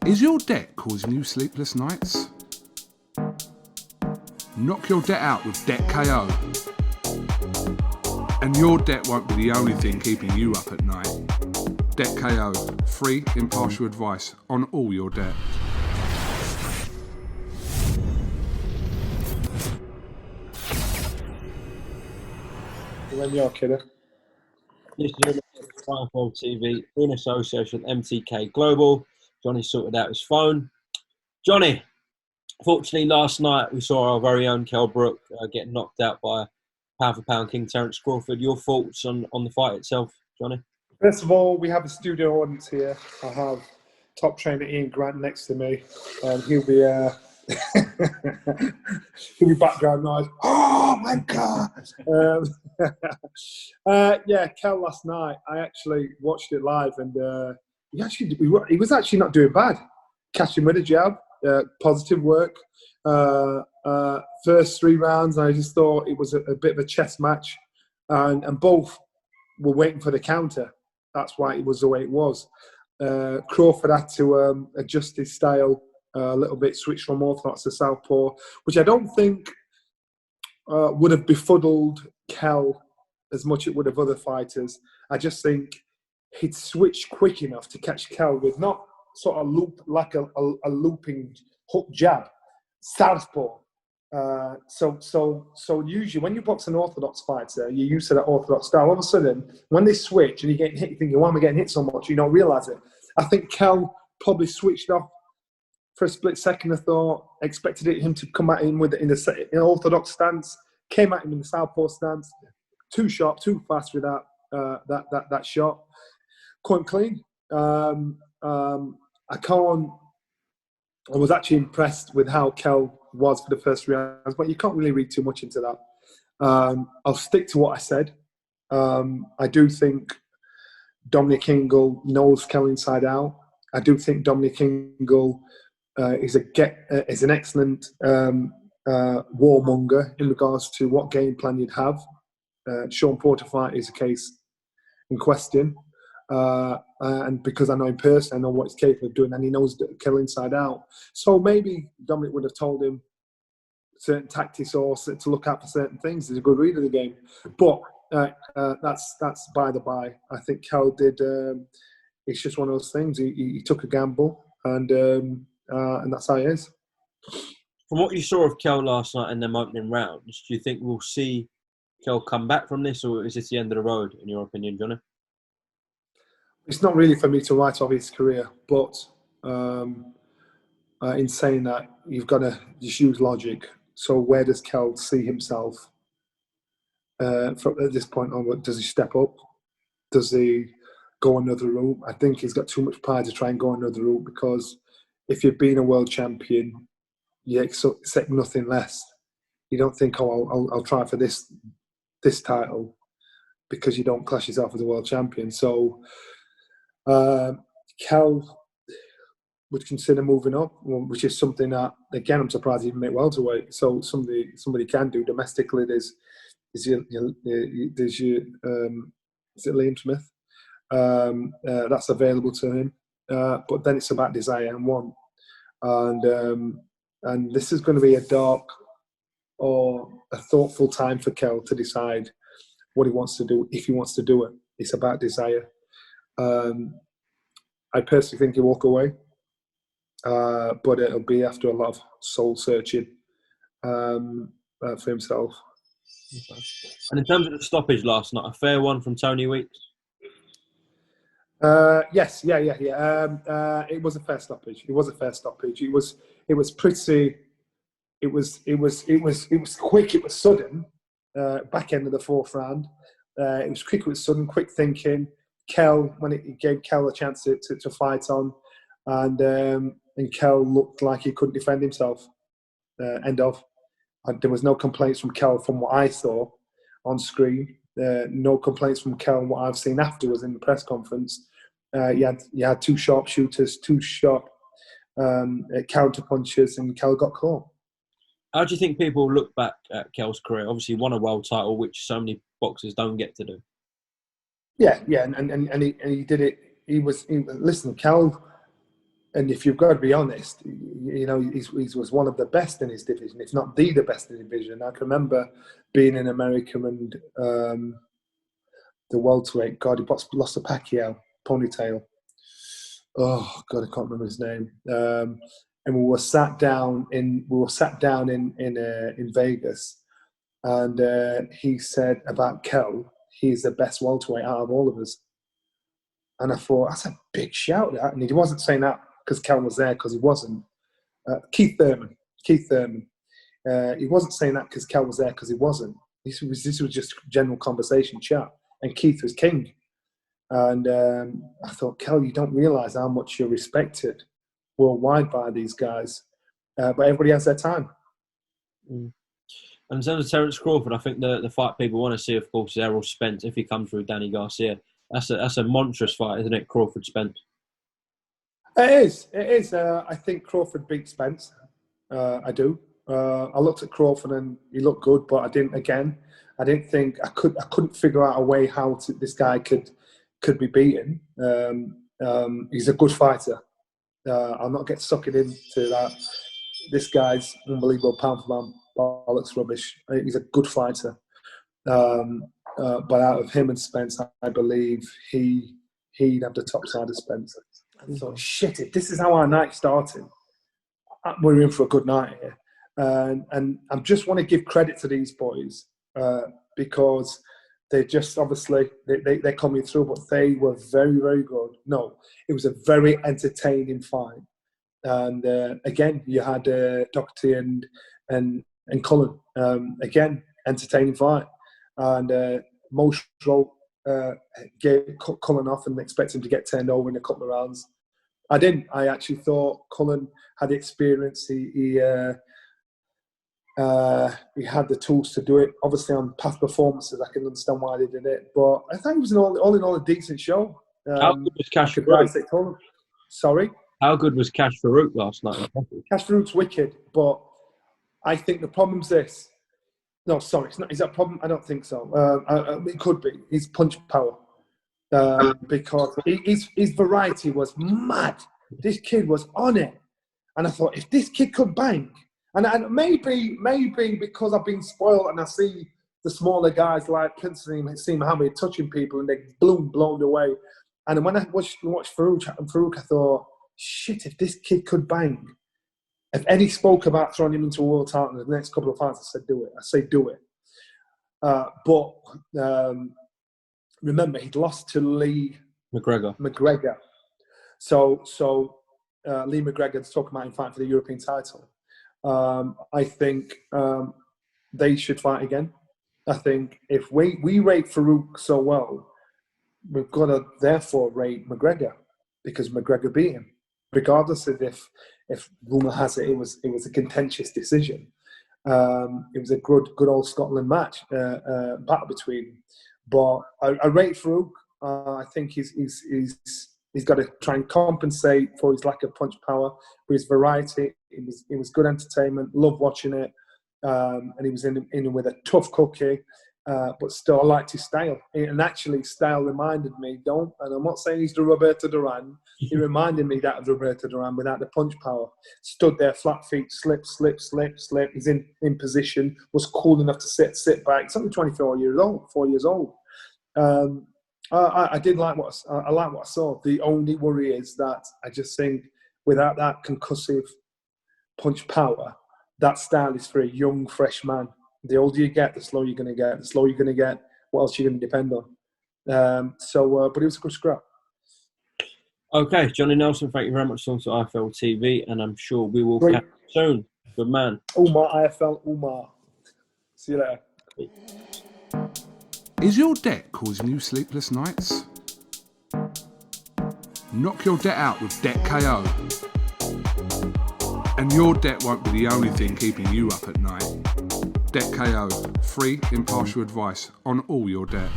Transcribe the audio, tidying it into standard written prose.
Is your debt causing you sleepless nights? Knock your debt out with Debt KO. And your debt won't be the only thing keeping you up at night. Debt KO, free, impartial advice on all your debt. When you're kidding. This is Seinfeld TV in association with MTK Global. Johnny sorted out his phone. Johnny, fortunately last night we saw our very own Kell Brook get knocked out by pound-for-pound King Terence Crawford. Your thoughts on the fight itself, Johnny? First of all, we have a studio audience here. I have top trainer Ian Grant next to me, and he'll be he'll be background noise. Oh my God! Yeah, Kell last night. I actually watched it live, and he was actually not doing bad. Catching with a jab, positive work. First 3 rounds, I just thought it was a bit of a chess match, and both were waiting for the counter. That's why it was the way it was. Crawford had to adjust his style a little bit, switch from orthodox to southpaw, which I don't think would have befuddled Kell as much as it would have other fighters. I just think he'd switched quick enough to catch Kell with not sort of loop like a looping hook jab, southpaw. So usually when you box an orthodox fighter, you're used to that orthodox style. All of a sudden, when they switch and you're getting hit, you're thinking, why am I getting hit so much? You don't realise it. I think Kell probably switched off for a split second. I thought, expected him to come at him with in an orthodox stance, came at him in the southpaw stance, too sharp, too fast with that shot. Quite clean. I was actually impressed with how Kell was for the first 3 rounds, but you can't really read too much into that. I'll stick to what I said. I do think Dominic Ingle knows Kell inside out. I do think Dominic Ingle is an excellent warmonger in regards to what game plan you'd have. Sean Porter fight is a case in question. And because I know him personally, I know what he's capable of doing, and he knows Kell inside out. So maybe Dominic would have told him certain tactics or to look out for certain things. He's a good reader of the game. But that's by the by. I think Kell did. It's just one of those things. He took a gamble, and that's how he is. From what you saw of Kell last night in them opening rounds, do you think we'll see Kell come back from this, or is this the end of the road, in your opinion, Johnny? It's not really for me to write off his career, but in saying that, you've got to just use logic. So where does Kell see himself at this point onward? Does he step up? Does he go another route? I think he's got too much pride to try and go another route, because if you've been a world champion, you expect nothing less. You don't think, oh, I'll try for this title, because you don't clash yourself with a world champion. So Kell would consider moving up, which is something that, again, I'm surprised he didn't make welterweight. So somebody can do domestically. Is it Liam Smith? That's available to him. But then it's about desire and want, and this is going to be a dark or a thoughtful time for Kell to decide what he wants to do, if he wants to do it. It's about desire. I personally think he'll walk away, but it'll be after a lot of soul searching for himself. Okay. And in terms of the stoppage last night, a fair one from Tony Weeks? Yes, yeah. It was a fair stoppage. It was pretty. It was quick. It was sudden. Back end of the 4th round. It was quick. It was sudden. Quick thinking. Kell, when it gave Kell a chance to fight on, and Kell looked like he couldn't defend himself. End of. There was no complaints from Kell from what I saw on screen. No complaints from Kell on what I've seen afterwards in the press conference. You had 2 sharpshooters, 2 sharp counter punches, and Kell got caught. How do you think people look back at Kell's career? Obviously, won a world title, which so many boxers don't get to do. Yeah, and he did it. Listen, Kell and if you've got to be honest, he was one of the best in his division, if not the best in the division. I can remember being in America and the welterweight, God, he lost to Pacquiao, ponytail. Oh God, I can't remember his name. And we were sat down in Vegas, and he said about Kell, he's the best welterweight out of all of us. And I thought, that's a big shout, that. And he wasn't saying that because Kell was there, because he wasn't. Keith Thurman. He wasn't saying that because Kell was there, because he wasn't. This was just general conversation chat. And Keith was king. And I thought, Kell, you don't realise how much you're respected worldwide by these guys. But everybody has their time. Mm. And in terms of Terence Crawford, I think the fight people want to see, of course, is Errol Spence if he comes through Danny Garcia. That's a monstrous fight, isn't it, Crawford Spence? It is. I think Crawford beat Spence. I do. I looked at Crawford and he looked good, but I didn't think I couldn't figure out a way how this guy could be beaten. He's a good fighter. I'll not get sucked into that. This guy's unbelievable, pound for pound, bollocks rubbish. He's a good fighter. But out of him and Spence, I believe he'd have the top side of Spence. I thought, shit, if this is how our night started, we're in for a good night here. And I just want to give credit to these boys because they just obviously they're coming through, but they were very, very good. No, it was a very entertaining fight. And again, you had Doherty and Cullen. Again, entertaining fight. And most gave Cullen off and expect him to get turned over in a couple of rounds. I didn't. I actually thought Cullen had the experience. He had the tools to do it. Obviously, on past performances, I can understand why they did it. But I think it was all in all a decent show. How good was Cash Farouk? Sorry? How good was Cash Farouk last night? Cash Farouk's wicked, but I think the problem's this. No, sorry, it's not. Is that a problem? I don't think so. It could be. His punch power. Because his variety was mad. This kid was on it. And I thought, if this kid could bang, and maybe because I've been spoiled and I see the smaller guys like Prince and see Mohammed touching people and they blown away. And when I watched Farouk, I thought, shit, if this kid could bang. If Eddie spoke about throwing him into a world title in the next couple of fights, I said, do it. I say, do it. But remember, he'd lost to Lee McGregor. So Lee McGregor's talking about him fighting for the European title. I think they should fight again. I think if we rate Farouk so well, we've got to therefore rate McGregor because McGregor beat him, regardless of if rumour has it, it was a contentious decision. It was a good old Scotland match, battle between them. But I rate Farouk. I think he's got to try and compensate for his lack of punch power, for his variety. It was good entertainment. Loved watching it, and he was in with a tough cookie. But still, I liked his style. And actually, style reminded me, and I'm not saying he's the Roberto Duran, he reminded me that of Roberto Duran without the punch power. Stood there, flat feet, slip. He's in position, was cool enough to sit back. He's only 4 years old. I did like what I saw. The only worry is that I just think without that concussive punch power, that style is for a young, fresh man. The older you get, the slower you're going to get. The slower you're going to get, what else you're going to depend on. But it was a good scrap. Okay, Johnny Nelson, thank you very much for IFL TV, and I'm sure we will catch you soon. Good man. UMAR, IFL, UMAR. See you later. Is your debt causing you sleepless nights? Knock your debt out with Debt KO. And your debt won't be the only thing keeping you up at night. Debt KO, free impartial advice on all your debt.